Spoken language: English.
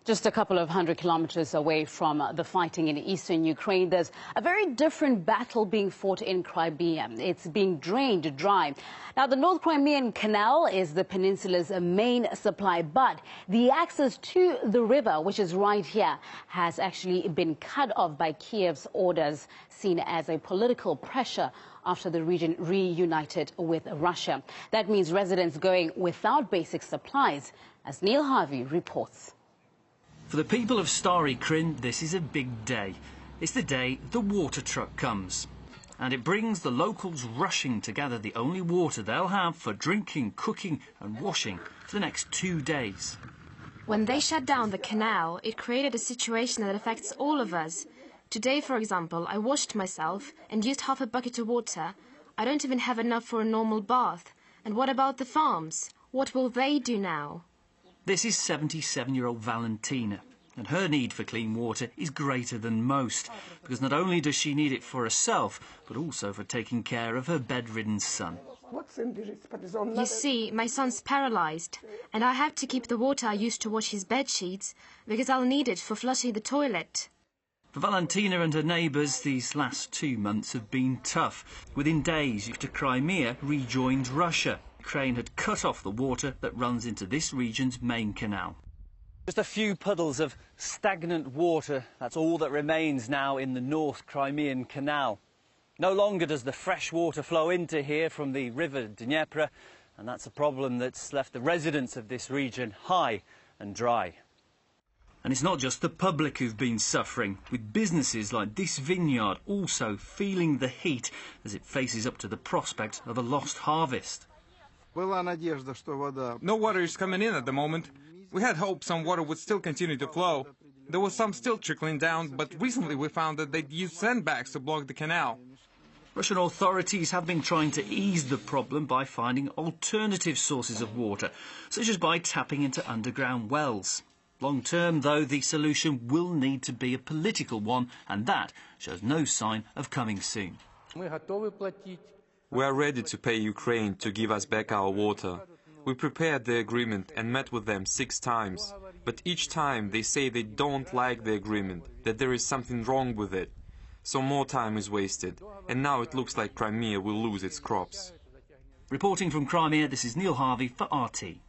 Just a couple of 100 kilometers away from the fighting in eastern Ukraine, there's a very different battle being fought in Crimea. It's being drained dry. Now, the North Crimean Canal is the peninsula's main supply, but the access to the river, which is right here, has actually been cut off by Kiev's orders, seen as a political pressure after the region reunited with Russia. That means residents going without basic supplies, as Neil Harvey reports. For the people of starry Krim, this is a big day. It's the day the water truck comes. And it brings the locals rushing to gather the only water they'll have for drinking, cooking and washing for the next 2 days. When they shut down the canal, it created a situation that affects all of us. Today, for example, I washed myself and used half a bucket of water. I don't even have enough for a normal bath. And what about the farms? What will they do now? This is 77-year-old Valentina, and her need for clean water is greater than most, because not only does she need it for herself, but also for taking care of her bedridden son. You see, my son's paralyzed, and I have to keep the water I used to wash his bed sheets, because I'll need it for flushing the toilet. For Valentina and her neighbours, these last 2 months have been tough. Within days after Crimea rejoined Russia, Ukraine had cut off the water that runs into this region's main canal. Just a few puddles of stagnant water, that's all that remains now in the North Crimean Canal. No longer does the fresh water flow into here from the river Dnieper, and that's a problem that's left the residents of this region high and dry. And it's not just the public who've been suffering, with businesses like this vineyard also feeling the heat as it faces up to the prospect of a lost harvest. No water is coming in at the moment. We had hoped some water would still continue to flow. There was some still trickling down, but recently we found that they'd used sandbags to block the canal. Russian authorities have been trying to ease the problem by finding alternative sources of water, such as by tapping into underground wells. Long term, though, the solution will need to be a political one, and that shows no sign of coming soon. We are ready to pay Ukraine to give us back our water. We prepared the agreement and met with them 6 times. But each time they say they don't like the agreement, that there is something wrong with it. So more time is wasted. And now it looks like Crimea will lose its crops. Reporting from Crimea, this is Neil Harvey for RT.